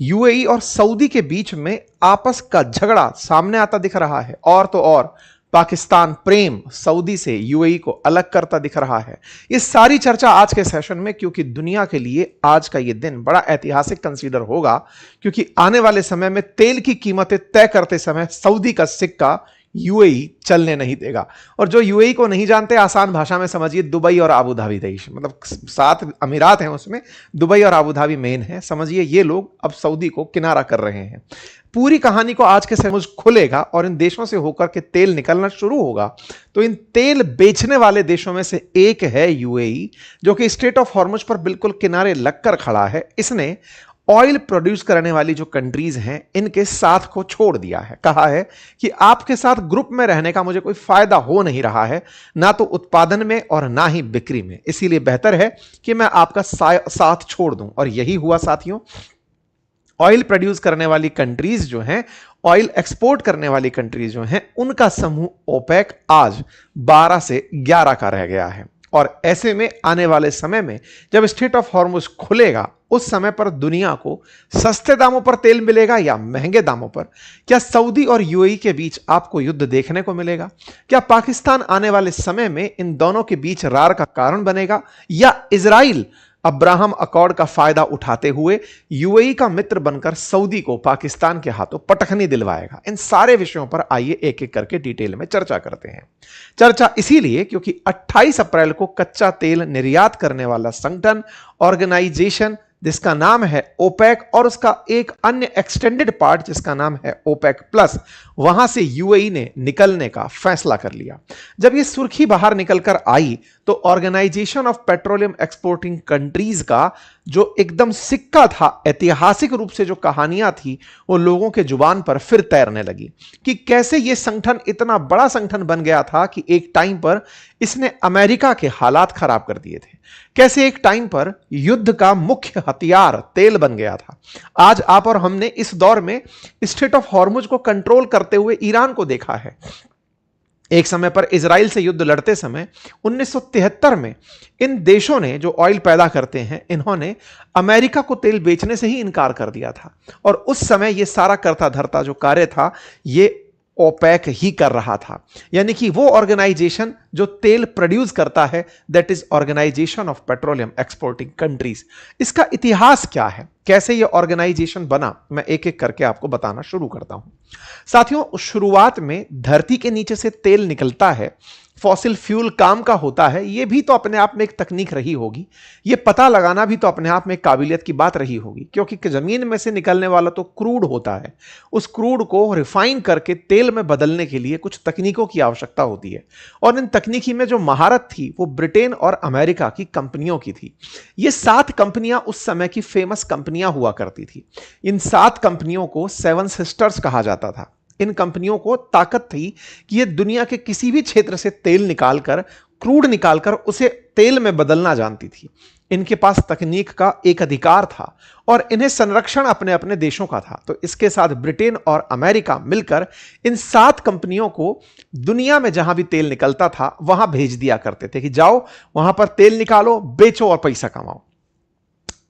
UAE और Saudi के बीच में आपस का झगड़ा सामने आता दिख रहा है। और तो और पाकिस्तान प्रेम सऊदी से यूएई को अलग करता दिख रहा है। ये सारी चर्चा आज के सेशन में, क्योंकि दुनिया के लिए आज का ये दिन बड़ा ऐतिहासिक कंसीडर होगा, क्योंकि आने वाले समय में तेल की कीमतें तय करते समय सऊदी का सिक्का यूएई चलने नहीं देगा। और जो यूएई को नहीं जानते, आसान भाषा में समझिए, दुबई और आबू धाबी देश, मतलब 7 अमीरात हैं, उसमें दुबई और आबू धाबी मेन है। समझिए ये लोग अब सऊदी को किनारा कर रहे हैं। पूरी कहानी को आज के समझ खुलेगा और इन देशों से होकर के तेल निकलना शुरू होगा। तो इन तेल बेचने वाले देशों में से एक है यूएई, जो कि स्ट्रेट ऑफ हॉर्मुज पर बिल्कुल किनारे लगकर खड़ा है। इसने ऑयल प्रोड्यूस करने वाली जो कंट्रीज हैं, इनके साथ को छोड़ दिया है। कहा है कि आपके साथ ग्रुप में रहने का मुझे कोई फायदा हो नहीं रहा है, ना तो उत्पादन में और ना ही बिक्री में, इसीलिए बेहतर है कि मैं आपका साथ छोड़ दूं। और यही हुआ साथियों। ऑयल प्रोड्यूस करने वाली कंट्रीज जो हैं, ऑयल एक्सपोर्ट करने वाली कंट्रीज जो हैं, उनका समूह ओपेक आज 12 से 11 का रह गया है। और ऐसे में आने वाले समय में जब स्ट्रेट ऑफ हॉर्मुज खुलेगा, उस समय पर दुनिया को सस्ते दामों पर तेल मिलेगा या महंगे दामों पर? क्या सऊदी और यूएई के बीच आपको युद्ध देखने को मिलेगा? क्या पाकिस्तान आने वाले समय में इन दोनों के बीच रार का कारण बनेगा? या इजराइल अब्राहम अकॉर्ड का फायदा उठाते हुए यूएई का मित्र बनकर सऊदी को पाकिस्तान के हाथों पटखनी दिलवाएगा? इन सारे विषयों पर आइए एक एक करके डिटेल में चर्चा करते हैं। चर्चा इसीलिए क्योंकि 28 अप्रैल को कच्चा तेल निर्यात करने वाला संगठन, ऑर्गेनाइजेशन जिसका नाम है ओपेक, और उसका एक अन्य एक्सटेंडेड पार्ट जिसका नाम है ओपेक प्लस, वहां से यूएई ने निकलने का फैसला कर लिया। जब ये सुर्खी बाहर निकलकर आई तो Organisation of Petroleum Exporting Countries का जो एकदम सिक्का था, ऐतिहासिक रूप से जो कहानियां थी, वो लोगों के जुबान पर फिर तैरने लगी कि कैसे ये संगठन इतना बड़ा संगठन बन गया था कि एक टाइम पर इसने अमेरिका के हालात खराब कर दिए थे। कैसे एक टाइम पर युद्ध का मुख्य हथियार तेल बन गया था। आज आप और हमने इस दौर में स्ट्रेट ऑफ हॉर्मुज को कंट्रोल करते हुए ईरान को देखा है। एक समय पर इजराइल से युद्ध लड़ते समय 1973 में इन देशों ने, जो ऑयल पैदा करते हैं, इन्होंने अमेरिका को तेल बेचने से ही इनकार कर दिया था। और उस समय यह सारा करता धरता जो कार्य था, यह ओपेक ही कर रहा था। यानी कि वो ऑर्गेनाइजेशन जो तेल प्रोड्यूस करता है, that is Organisation of Petroleum Exporting Countries. इसका इतिहास क्या है, कैसे ये ऑर्गेनाइजेशन बना, मैं एक एक करके आपको बताना शुरू करता हूं। साथियों, शुरुआत में धरती के नीचे से तेल निकलता है, फॉसिल फ्यूल काम का होता है। यह भी तो अपने आप में एक तकनीक रही होगी, यह पता लगाना भी तो अपने आप में एक काबिलियत की बात रही होगी, क्योंकि जमीन में से निकलने वाला तो क्रूड होता है। उस क्रूड को रिफाइन करके तेल में बदलने के लिए कुछ तकनीकों की आवश्यकता होती है। और इन तकनीकी में जो महारत थी, वो ब्रिटेन और अमेरिका की कंपनियों की थी। ये 7 कंपनियां उस समय की फेमस कंपनियां हुआ करती थी। इन 7 कंपनियों को 7 सिस्टर्स कहा जाता था। इन कंपनियों को ताकत थी कि ये दुनिया के किसी भी क्षेत्र से तेल निकालकर, क्रूड निकालकर उसे तेल में बदलना जानती थी। इनके पास तकनीक का एक अधिकार था और इन्हें संरक्षण अपने अपने देशों का था। तो इसके साथ ब्रिटेन और अमेरिका मिलकर इन 7 कंपनियों को दुनिया में जहां भी तेल निकलता था, वहां भेज दिया करते थे कि जाओ वहां पर तेल निकालो, बेचो और पैसा कमाओ।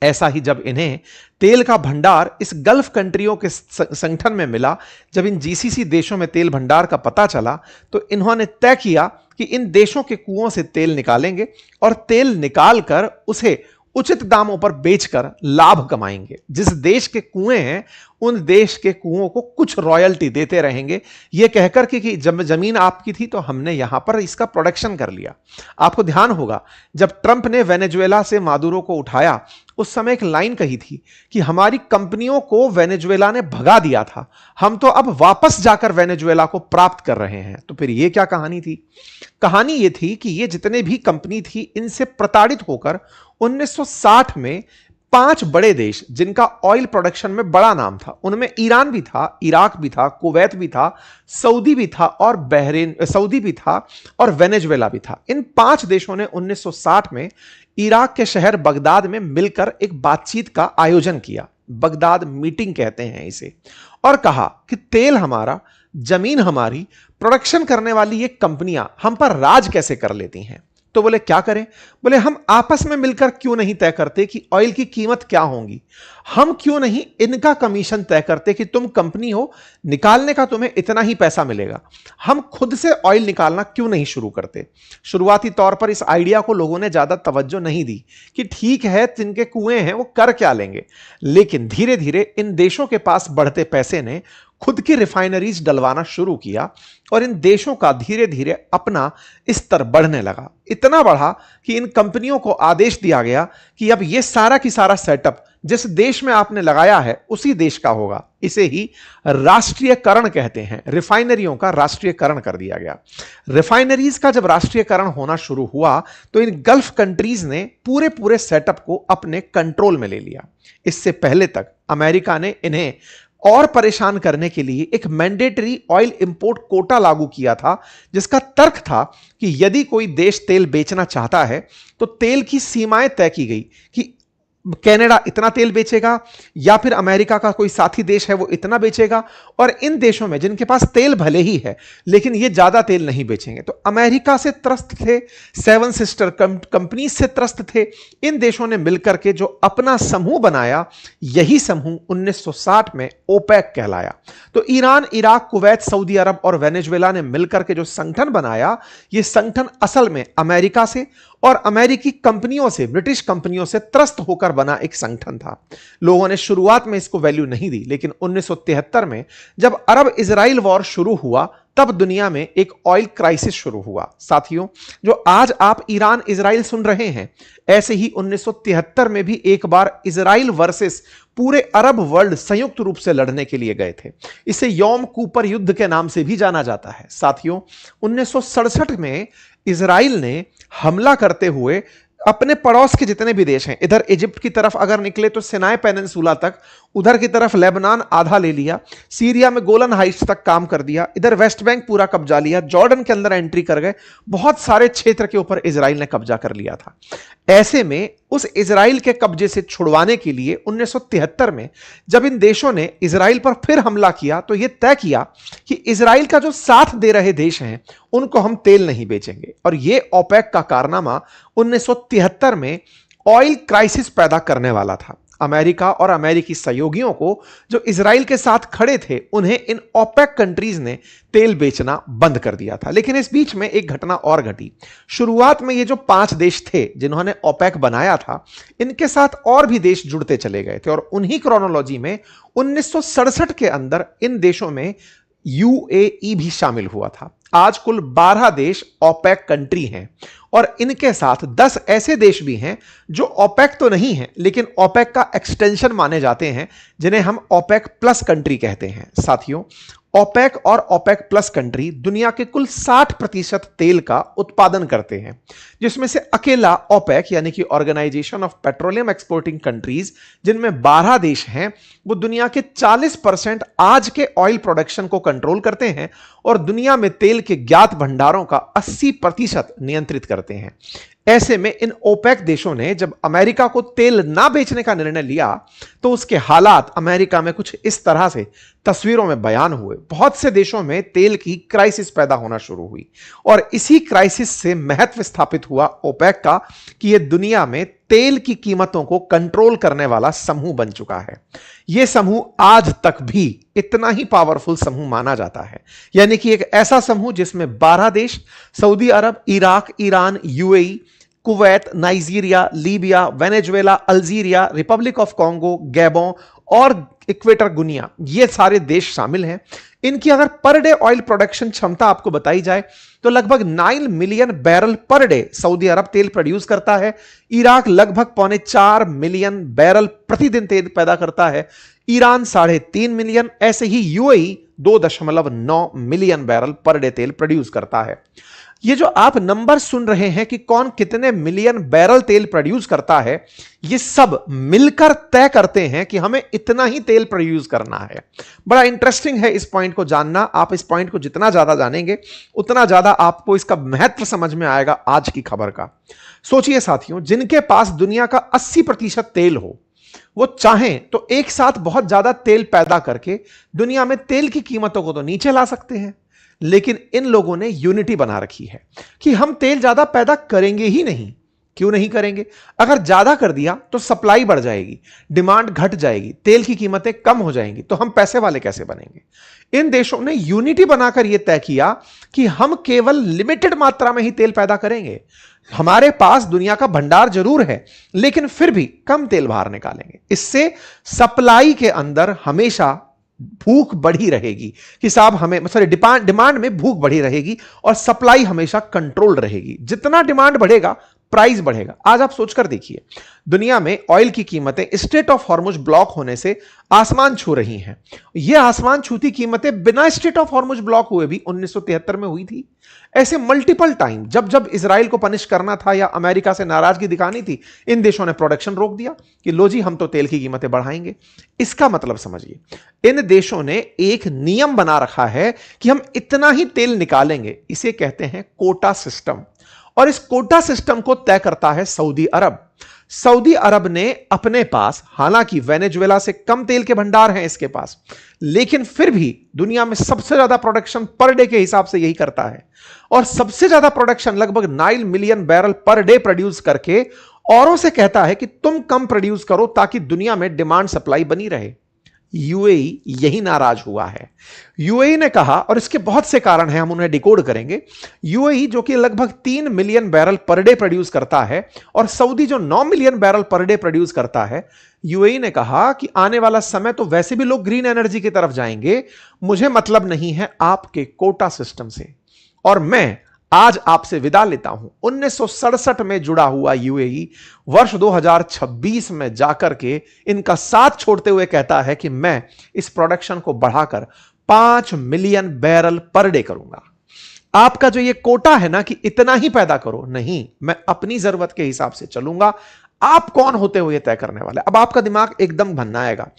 ऐसा ही जब इन्हें तेल का भंडार इस गल्फ कंट्रियों के संगठन में मिला, जब इन जीसीसी देशों में तेल भंडार का पता चला, तो इन्होंने तय किया कि इन देशों के कुओं से तेल निकालेंगे और तेल निकालकर उसे उचित दामों पर बेचकर लाभ कमाएंगे। जिस देश के कुएं हैं, उन देश के कुओं को कुछ रॉयल्टी देते रहेंगे, यह कहकर कि जब जमीन आपकी थी तो हमने यहां पर इसका प्रोडक्शन कर लिया। आपको ध्यान होगा, जब ट्रंप ने वेनेजुएला से मादुरो को उठाया, उस समय एक लाइन कही थी कि हमारी कंपनियों को वेनेजुएला ने भगा दिया था, हम तो अब वापस जाकर वेनेजुएला को प्राप्त कर रहे हैं। तो फिर यह क्या कहानी थी? कहानी यह थी कि ये जितने भी कंपनी थी, इनसे प्रताड़ित होकर 1960 में 5 बड़े देश जिनका ऑयल प्रोडक्शन में बड़ा नाम था, उनमें ईरान भी था, इराक भी था, कुवैत भी था, सऊदी भी था और सऊदी भी था और वेनेजुएला भी था। इन 5 देशों ने 1960 में इराक के शहर बगदाद में मिलकर एक बातचीत का आयोजन किया। बगदाद मीटिंग कहते हैं इसे। और कहा कि तेल हमारा, जमीन हमारी, प्रोडक्शन करने वाली ये कंपनियां हम पर राज कैसे कर लेती हैं। तो बोले क्या करें? बोले हम आपस में मिलकर क्यों नहीं तय करते कि ऑयल की कीमत क्या होगी? हम क्यों नहीं इनका कमीशन तय करते कि तुम कंपनी हो, निकालने का तुम्हें इतना ही पैसा मिलेगा। हम खुद से ऑयल निकालना क्यों नहीं शुरू करते? शुरुआती तौर पर इस आइडिया को लोगों ने ज्यादा तवज्जो नहीं दी कि ठीक है, जिनके कुएं हैं वो कर क्या लेंगे। लेकिन धीरे धीरे इन देशों के पास बढ़ते पैसे ने खुद की रिफाइनरीज डलवाना शुरू किया और इन देशों का धीरे धीरे अपना स्तर बढ़ने लगा। इतना बढ़ा कि इन कंपनियों को आदेश दिया गया कि अब यह सारा की सारा सेटअप जिस देश में आपने लगाया है उसी देश का होगा। इसे ही राष्ट्रीयकरण कहते हैं। रिफाइनरियों का राष्ट्रीयकरण कर दिया गया। रिफाइनरीज का जब राष्ट्रीयकरण होना शुरू हुआ तो इन गल्फ कंट्रीज ने पूरे पूरे सेटअप को अपने कंट्रोल में ले लिया। इससे पहले तक अमेरिका ने इन्हें और परेशान करने के लिए एक मैंडेटरी ऑयल इंपोर्ट कोटा लागू किया था, जिसका तर्क था कि यदि कोई देश तेल बेचना चाहता है तो तेल की सीमाएं तय की गई कि कनाडा इतना तेल बेचेगा या फिर अमेरिका का कोई साथी देश है वो इतना बेचेगा, और इन देशों में जिनके पास तेल भले ही है लेकिन ये ज्यादा तेल नहीं बेचेंगे। तो अमेरिका से त्रस्त थे, सेवन सिस्टर कंपनी से त्रस्त थे। इन देशों ने मिलकर के जो अपना समूह बनाया, यही समूह 1960 में ओपेक कहलाया। तो ईरान, इराक, कुवैत, सऊदी अरब और वेनेजुएला ने मिलकर के जो संगठन बनाया, यह संगठन असल में अमेरिका से और अमेरिकी कंपनियों से, ब्रिटिश कंपनियों से त्रस्त होकर बना एक संगठन था। लोगों ने शुरुआत में इसको वैल्यू नहीं दी, लेकिन 1973 में जब अरब इजराइल वॉर शुरू हुआ तब दुनिया में एक ऑयल क्राइसिस शुरू हुआ। साथियों, जो आज आप ईरान इजराइल सुन रहे हैं, ऐसे ही 1973 में भी एक बार इजराइल वर्सेस पूरे अरब वर्ल्ड संयुक्त रूप से लड़ने के लिए गए थे। इसे यौम कूपर युद्ध के नाम से भी जाना जाता है। साथियों, 1967 में इजराइल ने हमला करते हुए अपने पड़ोस के जितने भी देश हैं, इधर इजिप्ट की तरफ अगर निकले तो सिनाई पेनिनसुला तक, उधर की तरफ लेबनान आधा ले लिया, सीरिया में गोलन हाइट्स तक काम कर दिया, इधर वेस्ट बैंक पूरा कब्जा लिया, जॉर्डन के अंदर एंट्री कर गए, बहुत सारे क्षेत्र के ऊपर इजराइल ने कब्जा कर लिया था। ऐसे में उस इजराइल के कब्जे से छुड़वाने के लिए 1973 में जब इन देशों ने इजराइल पर फिर हमला किया तो यह तय किया कि इजराइल का जो साथ दे रहे देश हैं उनको हम तेल नहीं बेचेंगे। और यह ओपेक का कारनामा 1973 में ऑयल क्राइसिस पैदा करने वाला था। अमेरिका और अमेरिकी सहयोगियों को जो इजराइल के साथ खड़े थे, उन्हें इन ओपेक कंट्रीज ने तेल बेचना बंद कर दिया था। लेकिन इस बीच में एक घटना और घटी। शुरुआत में ये जो 5 देश थे जिन्होंने ओपेक बनाया था, इनके साथ और भी देश जुड़ते चले गए थे और उन्हीं क्रोनोलॉजी में 1967 के अंदर इन देशों में यूएई भी शामिल हुआ था। आज कुल 12 देश ओपेक कंट्री हैं और इनके साथ 10 ऐसे देश भी हैं जो ओपेक तो नहीं हैं लेकिन ओपेक का एक्सटेंशन माने जाते हैं, जिन्हें हम ओपेक प्लस कंट्री कहते हैं। साथियों, ओपेक और ओपेक प्लस कंट्री दुनिया के कुल 60% तेल का उत्पादन करते हैं, जिसमें से अकेला ओपेक यानी कि Organisation of Petroleum Exporting Countries, जिनमें 12 देश हैं, वो दुनिया के 40% आज के ऑयल प्रोडक्शन को कंट्रोल करते हैं और दुनिया में तेल के ज्ञात भंडारों का 80% नियंत्रित करते हैं। ऐसे में इन ओपेक देशों ने जब अमेरिका को तेल ना बेचने का निर्णय लिया तो उसके हालात अमेरिका में कुछ इस तरह से तस्वीरों में बयान हुए। बहुत से देशों में तेल की क्राइसिस पैदा होना शुरू हुई और इसी क्राइसिस से महत्व स्थापित हुआ ओपेक का कि यह दुनिया में तेल की कीमतों को कंट्रोल करने वाला समूह बन चुका है। यह समूह आज तक भी इतना ही पावरफुल समूह माना जाता है, यानी कि एक ऐसा समूह जिसमें 12 देश, Saudi Arab, Iraq, Iran, UAE, Kuwait, Nigeria, Libya, Venezuela, Algeria, Republic of Congo, Gabon और इक्वेटर गुनिया, ये सारे देश शामिल हैं। इनकी अगर पर डे ऑयल प्रोडक्शन क्षमता आपको बताई जाए तो लगभग 9 million barrel per day Saudi Arab तेल प्रोड्यूस करता है। इराक लगभग 4.25 मिलियन बैरल प्रतिदिन तेल पैदा करता है। ईरान 3.5 मिलियन, ऐसे ही UAE 2.9 million barrel per day तेल प्रोड्यूस करता है। ये जो आप नंबर सुन रहे हैं कि कौन कितने मिलियन बैरल तेल प्रोड्यूस करता है, ये सब मिलकर तय करते हैं कि हमें इतना ही तेल प्रोड्यूस करना है। बड़ा इंटरेस्टिंग है इस पॉइंट को जानना। आप इस पॉइंट को जितना ज्यादा जानेंगे उतना ज्यादा आपको इसका महत्व समझ में आएगा आज की खबर का। सोचिए साथियों, जिनके पास दुनिया का 80% तेल हो, वो चाहें तो एक साथ बहुत ज्यादा तेल पैदा करके दुनिया में तेल की कीमतों को तो नीचे ला सकते हैं, लेकिन इन लोगों ने यूनिटी बना रखी है कि हम तेल ज्यादा पैदा करेंगे ही नहीं। क्यों नहीं करेंगे? अगर ज्यादा कर दिया तो सप्लाई बढ़ जाएगी, डिमांड घट जाएगी, तेल की कीमतें कम हो जाएंगी, तो हम पैसे वाले कैसे बनेंगे? इन देशों ने यूनिटी बनाकर यह तय किया कि हम केवल लिमिटेड मात्रा में ही तेल पैदा करेंगे। हमारे पास दुनिया का भंडार जरूर है, लेकिन फिर भी कम तेल बाहर निकालेंगे। इससे सप्लाई के अंदर हमेशा भूख बढ़ी रहेगी कि साहब हमें सॉरी डिमांड में भूख बढ़ी रहेगी और सप्लाई हमेशा कंट्रोल रहेगी। जितना डिमांड बढ़ेगा प्राइस बढ़ेगा। आज आप सोचकर देखिए, दुनिया में ऑयल की कीमतें स्ट्रेट ऑफ हॉर्मुज ब्लॉक होने से आसमान छू रही हैं। यह आसमान छूती कीमतें बिना स्ट्रेट ऑफ हॉर्मुज ब्लॉक हुए भी 1973 में हुई थी। ऐसे मल्टीपल टाइम जब जब इजराइल को पनिश करना था या अमेरिका से नाराजगी दिखानी थी, इन देशों ने प्रोडक्शन रोक दिया कि लो जी हम तो तेल की कीमतें बढ़ाएंगे। इसका मतलब समझिए, इन देशों ने एक नियम बना रखा है कि हम इतना ही तेल निकालेंगे। इसे कहते हैं कोटा सिस्टम। और इस कोटा सिस्टम को तय करता है सऊदी अरब। सऊदी अरब ने अपने पास, हालांकि वेनेजुएला से कम तेल के भंडार हैं इसके पास, लेकिन फिर भी दुनिया में सबसे ज्यादा प्रोडक्शन पर डे के हिसाब से यही करता है। और सबसे ज्यादा प्रोडक्शन लगभग 9 million barrel per day produce करके औरों से कहता है कि तुम कम प्रोड्यूस करो ताकि दुनिया में डिमांड सप्लाई बनी रहे। यूएई यही नाराज हुआ है। यूएई ने कहा, और इसके बहुत से कारण हैं, हम उन्हें डिकोड करेंगे। यूएई जो कि लगभग 3 million barrel per day produce करता है और सऊदी जो 9 million barrel per day produce करता है, यूएई ने कहा कि आने वाला समय तो वैसे भी लोग ग्रीन एनर्जी की तरफ जाएंगे, मुझे मतलब नहीं है आपके कोटा सिस्टम से। और मैं आज आपसे विदा लेता हूं। 1967 में जुड़ा हुआ यूएई वर्ष 2026 में जाकर के इनका साथ छोड़ते हुए कहता है कि मैं इस प्रोडक्शन को बढ़ाकर 5 मिलियन बैरल पर डे करूंगा। आपका जो ये कोटा है ना कि इतना ही पैदा करो, नहीं, मैं अपनी जरूरत के हिसाब से चलूंगा। आप कौन होते हो ये तय करने वाले? अब आपका दिमाग एकदम भन्ना आएगा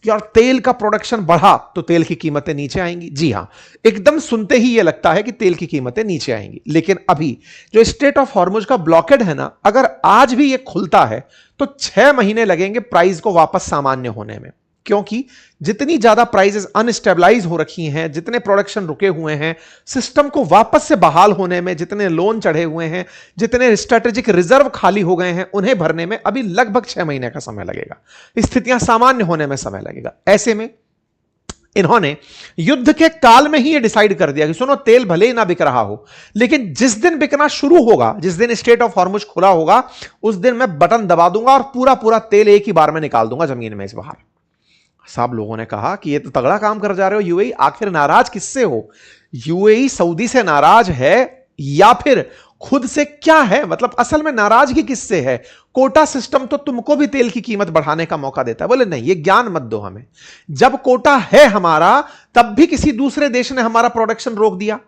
कि और तेल का प्रोडक्शन बढ़ा तो तेल की कीमतें नीचे आएंगी। जी हां, एकदम सुनते ही यह लगता है कि तेल की कीमतें नीचे आएंगी। लेकिन अभी जो स्ट्रेट ऑफ हॉर्मुज का ब्लॉकेड है ना, अगर आज भी यह खुलता है तो 6 महीने लगेंगे प्राइस को वापस सामान्य होने में। क्योंकि जितनी ज्यादा प्राइसेस अनस्टेबलाइज हो रखी हैं, जितने प्रोडक्शन रुके हुए हैं, सिस्टम को वापस से बहाल होने में जितने लोन चढ़े हुए हैं, जितने स्ट्रेटेजिक रिजर्व खाली हो गए हैं, उन्हें भरने में अभी लगभग 6 महीने का समय लगेगा। स्थितियां सामान्य होने में समय लगेगा। ऐसे में इन्होंने युद्ध के काल में ही यह डिसाइड कर दिया कि सुनो, तेल भले ही ना बिक रहा हो, लेकिन जिस दिन बिकना शुरू होगा, जिस दिन स्ट्रेट ऑफ हॉर्मुज खुला होगा, उस दिन मैं बटन दबा दूंगा और पूरा पूरा तेल एक ही बार में निकाल दूंगा जमीन में से बाहर। सब लोगों ने कहा कि ये तो तगड़ा काम कर जा रहे हो यूएई, आखिर नाराज किससे हो? यूएई सऊदी से नाराज है या फिर खुद से? क्या है मतलब असल में नाराजगी किससे है? कोटा सिस्टम तो तुमको भी तेल की कीमत बढ़ाने का मौका देता है। बोले नहीं, ये ज्ञान मत दो हमें। जब कोटा है हमारा, तब भी किसी दूसरे देश ने हमारा प्रोडक्शन रोक दिया।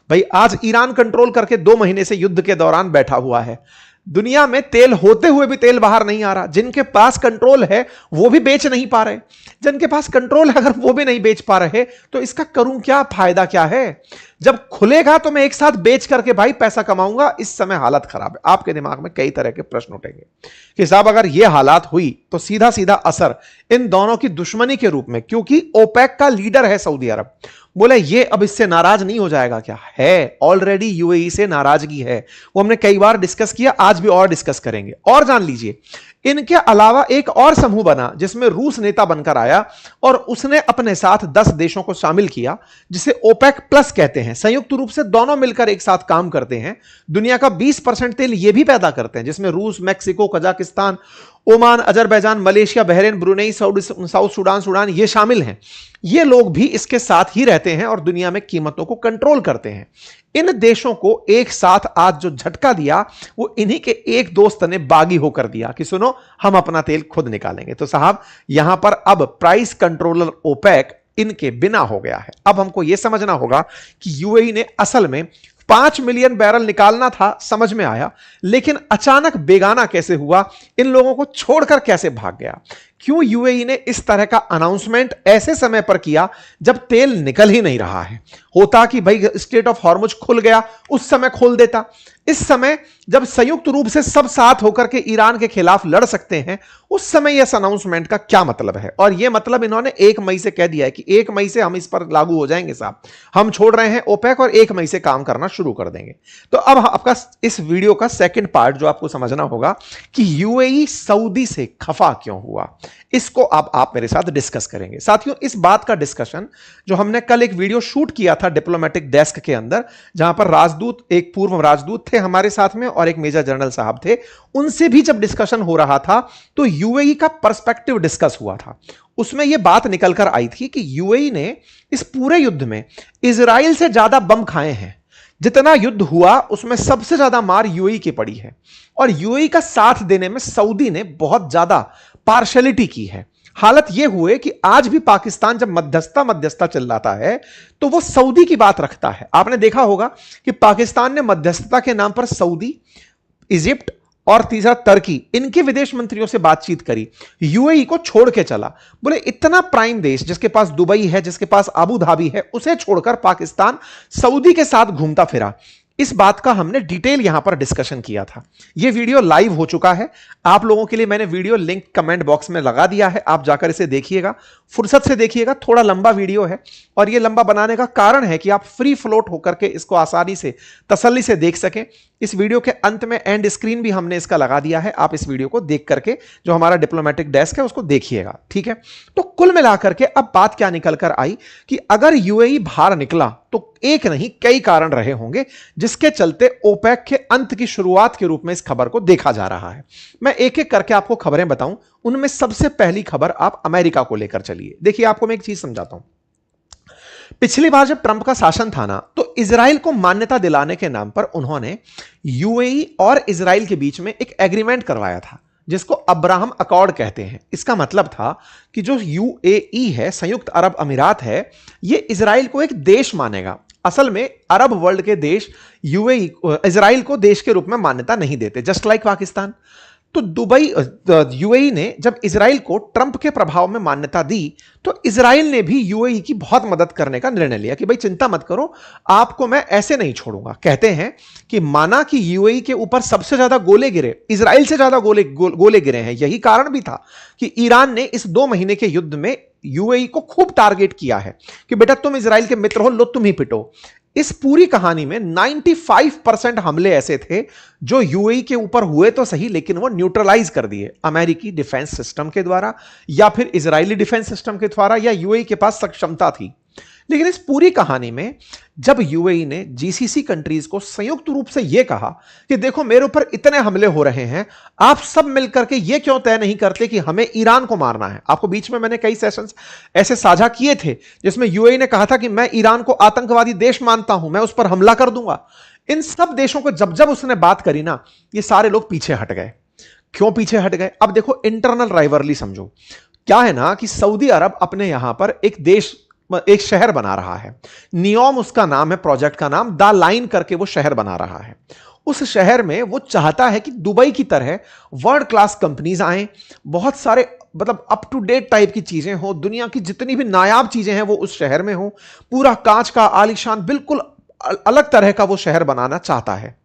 भाई आज ईरान कंट्रोल करके 2 महीने से युद्ध के दौरान बैठा हुआ है। दुनिया में तेल होते हुए भी तेल बाहर नहीं आ रहा। जिनके पास कंट्रोल है वो भी बेच नहीं पा रहे। जिनके पास कंट्रोल है अगर वो भी नहीं बेच पा रहे तो इसका करूं क्या, फायदा क्या है? जब खुलेगा तो मैं एक साथ बेच करके भाई पैसा कमाऊंगा। इस समय हालत खराब है। आपके दिमाग में कई तरह के प्रश्न उठेंगे कि साहब अगर यह हालात हुई तो सीधा सीधा असर इन दोनों की दुश्मनी के रूप में, क्योंकि ओपेक का लीडर है सऊदी अरब, बोले ये अब इससे नाराज नहीं हो जाएगा क्या? है, ऑलरेडी यूएई से नाराजगी है। वो हमने कई बार डिस्कस किया, आज भी और डिस्कस करेंगे। और जान लीजिए, इनके अलावा एक और समूह बना जिसमें रूस नेता बनकर आया और उसने अपने साथ 10 देशों को शामिल किया, जिसे ओपेक प्लस कहते हैं। संयुक्त रूप से दोनों मिलकर एक साथ काम करते हैं। दुनिया का 20% तेल ये भी पैदा करते हैं, जिसमें रूस, Mexico, Kazakhstan, Oman, Azerbaijan, Malaysia, Bahrain, Brunei, south Sudan ये शामिल हैं। ये लोग भी इसके साथ ही रहते हैं और दुनिया में कीमतों को कंट्रोल करते हैं। इन देशों को एक साथ आज जो झटका दिया वो इन्हीं के एक दोस्त ने बागी होकर दिया कि सुनो, हम अपना तेल खुद निकालेंगे। तो साहब यहां पर अब प्राइस कंट्रोलर ओपेक इनके बिना हो गया है। अब हमको यह समझना होगा कि यूएई ने असल में 5 मिलियन बैरल निकालना था, समझ में आया, लेकिन अचानक बेगाना कैसे हुआ, इन लोगों को छोड़कर कैसे भाग गया? क्यों यूएई ने इस तरह का अनाउंसमेंट ऐसे समय पर किया जब तेल निकल ही नहीं रहा है? होता कि भाई स्ट्रेट ऑफ हॉर्मुज खुल गया, उस समय खोल देता। इस समय जब संयुक्त रूप से सब साथ होकर के ईरान के खिलाफ लड़ सकते हैं, उस समय इस अनाउंसमेंट का क्या मतलब है? और यह मतलब इन्होंने 1 मई से कह दिया है कि 1 मई से हम इस पर लागू हो जाएंगे साहब, हम छोड़ रहे हैं ओपेक और 1 मई से काम करना शुरू कर देंगे। तो अब आपका इस वीडियो का सेकंड पार्ट जो आपको समझना होगा कि यूएई सऊदी से खफा क्यों हुआ, इसको आप मेरे साथ डिस्कस करेंगे। साथियों, इस बात का डिस्कशन जो हमने कल एक वीडियो शूट किया था डिप्लोमेटिक डेस्क के अंदर, जहां पर राजदूत, एक पूर्व राजदूत थे हमारे साथ में और एक मेजर जनरल साहब थे, उनसे भी जब डिस्कशन हो रहा था तो यूएई का पर्सपेक्टिव डिस्कस हुआ था। उसमें यह बात निकलकर आई थी कि यूएई ने इस पूरे युद्ध में इजराइल से ज्यादा बम खाए हैं। जितना युद्ध हुआ उसमें सबसे ज्यादा मार यूएई की पड़ी है और यूएई का साथ देने में सऊदी ने बहुत ज्यादा पार्शलिटी की है। हालत यह हुए कि आज भी पाकिस्तान जब मध्यस्थता चिल्लाता है तो वो सऊदी की बात रखता है। आपने देखा होगा कि पाकिस्तान ने मध्यस्थता के नाम पर सऊदी, इजिप्ट और तीसरा तुर्की, इनके विदेश मंत्रियों से बातचीत करी, यूएई को छोड़ के चला। बोले इतना प्राइम देश जिसके पास दुबई है, जिसके पास अबू धाबी है, उसे छोड़कर पाकिस्तान सऊदी के साथ घूमता फिरा। इस बात का हमने डिटेल यहां पर डिस्कशन किया था। यह वीडियो लाइव हो चुका है, आप लोगों के लिए मैंने वीडियो लिंक कमेंट बॉक्स में लगा दिया है, आप जाकर इसे देखिएगा, फुर्सत से देखिएगा। थोड़ा लंबा वीडियो है और यह लंबा बनाने का कारण है कि आप फ्री फ्लोट होकर के इसको आसानी से, तसल्ली से देख सकें। इस वीडियो के अंत में एंड स्क्रीन भी हमने इसका लगा दिया है, आप इस वीडियो को देख करके जो हमारा डिप्लोमेटिक डेस्क है उसको देखिएगा, ठीक है। तो कुल मिलाकर के अब बात क्या निकल कर आई कि अगर यूएई बाहर निकला तो एक नहीं कई कारण रहे होंगे जिसके चलते ओपेक के अंत की शुरुआत के रूप में इस खबर को देखा जा रहा है। मैं एक एक करके आपको खबरें बताऊं, उनमें सबसे पहली खबर आप अमेरिका को लेकर चलिए। देखिए, आपको मैं एक चीज समझाता हूं। पिछली बार जब ट्रंप का शासन था ना, तो इजराइल को मान्यता दिलाने के नाम पर उन्होंने यूएई और इजराइल के बीच में एक एग्रीमेंट करवाया था जिसको अब्राहम अकॉर्ड कहते हैं। इसका मतलब था कि जो यूएई है, संयुक्त अरब अमीरात है, यह इजराइल को एक देश मानेगा। असल में अरब वर्ल्ड के देश यूएई, इजराइल को देश के रूप में मान्यता नहीं देते, जस्ट लाइक पाकिस्तान। तो यूएई ने जब इजराइल को ट्रंप के प्रभाव में मान्यता दी तो इजराइल ने भी यूएई की बहुत मदद करने का निर्णय लिया कि भाई चिंता मत करो, आपको मैं ऐसे नहीं छोड़ूंगा। कहते हैं कि माना कि यूएई के ऊपर सबसे ज्यादा गोले गिरे, इजराइल से ज्यादा गोले गिरे हैं। यही कारण भी था कि ईरान ने इस 2 महीने के युद्ध में यूएई को खूब टारगेट किया है कि बेटा तुम इजराइल के मित्र हो, लो तुम ही पिटो। इस पूरी कहानी में 95% हमले ऐसे थे जो यूएई के ऊपर हुए तो सही, लेकिन वो न्यूट्रलाइज कर दिए अमेरिकी डिफेंस सिस्टम के द्वारा या फिर इजरायली डिफेंस सिस्टम के द्वारा, या यूएई के पास सक्षमता थी। लेकिन इस पूरी कहानी में जब यूएई ने जीसीसी कंट्रीज को संयुक्त रूप से यह कहा कि देखो मेरे ऊपर इतने हमले हो रहे हैं, आप सब मिलकर के यह क्यों तय नहीं करते कि हमें ईरान को मारना है। आपको बीच में मैंने कई सेशंस ऐसे साझा किए थे जिसमें यूएई ने कहा था कि मैं ईरान को आतंकवादी देश मानता हूं, मैं उस पर हमला कर दूंगा। इन सब देशों को जब जब उसने बात करी ना, ये सारे लोग पीछे हट गए। क्यों पीछे हट गए? अब देखो, इंटरनल राइवरली समझो। क्या है ना कि सऊदी अरब अपने यहां पर एक शहर बना रहा है, नियोम उसका नाम है, प्रोजेक्ट का नाम, द लाइन करके वो शहर बना रहा है। उस शहर में वो चाहता है कि दुबई की तरह वर्ल्ड क्लास कंपनीज आए, बहुत सारे मतलब अप टू डेट टाइप की चीजें हो, दुनिया की जितनी भी नायाब चीजें हैं वो उस शहर में हो, पूरा कांच का आलीशान बिल्कुल अलग तरह का वो शहर बनाना चाहता है।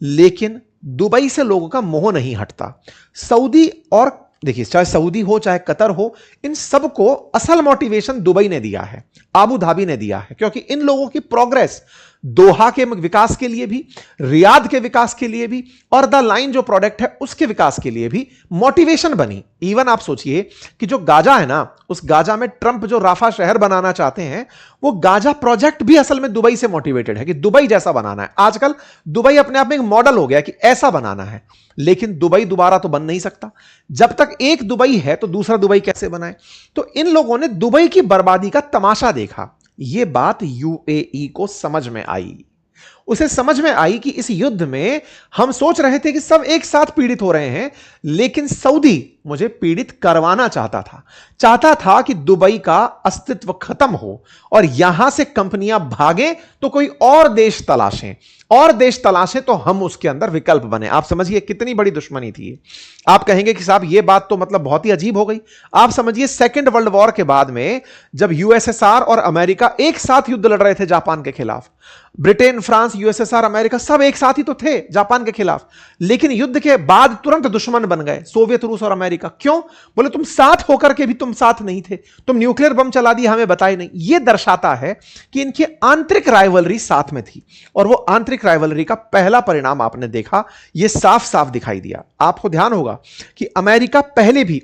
लेकिन दुबई से लोगों का मोह नहीं हटता। सऊदी, और देखिए चाहे सऊदी हो चाहे कतर हो, इन सबको असल मोटिवेशन दुबई ने दिया है, अबू धाबी ने दिया है, क्योंकि इन लोगों की प्रोग्रेस दोहा के विकास के लिए भी, रियाद के विकास के लिए भी और द लाइन जो प्रोडक्ट है उसके विकास के लिए भी मोटिवेशन बनी। इवन आप सोचिए कि जो गाजा है ना, उस गाजा में ट्रंप जो राफा शहर बनाना चाहते हैं, वो गाजा प्रोजेक्ट भी असल में दुबई से मोटिवेटेड है कि दुबई जैसा बनाना है। आजकल दुबई अपने आप में एक मॉडल हो गया कि ऐसा बनाना है, लेकिन दुबई दोबारा तो बन नहीं सकता। जब तक एक दुबई है तो दूसरा दुबई कैसे बनाए? तो इन लोगों ने दुबई की बर्बादी का तमाशा देखा। यह बात यूएई को समझ में आई। उसे समझ में आई कि इस युद्ध में हम सोच रहे थे कि सब एक साथ पीड़ित हो रहे हैं, लेकिन सऊदी मुझे पीड़ित करवाना चाहता था कि दुबई का अस्तित्व खत्म हो और यहां से कंपनियां भागें तो कोई और देश तलाशें। और देश तलाशे तो हम उसके अंदर विकल्प बने। आप समझिए कितनी बड़ी दुश्मनी थी। आप कहेंगे कि साहब ये बात तो मतलब बहुत ही अजीब हो गई। आप समझिए सेकेंड वर्ल्ड वॉर के बाद में जब यूएसएसआर और अमेरिका एक साथ युद्ध लड़ रहे थे जापान के खिलाफ, ब्रिटेन, फ्रांस, यूएसएसआर, अमेरिका सब एक साथ ही तो थे जापान के खिलाफ, लेकिन युद्ध के बाद तुरंत दुश्मन बन गए सोवियत रूस और अमेरिका। क्यों? बोले तुम साथ होकर के भी तुम साथ नहीं थे, तुम न्यूक्लियर बम चला दिए, हमें बताए नहीं। यह दर्शाता है कि इनकी आंतरिक राइवलरी साथ में थी, और वो आंतरिक राइवलरी का पहला परिणाम आपने देखा, यह साफ साफ दिखाई दिया। आपको ध्यान होगा कि अमेरिका पहले भी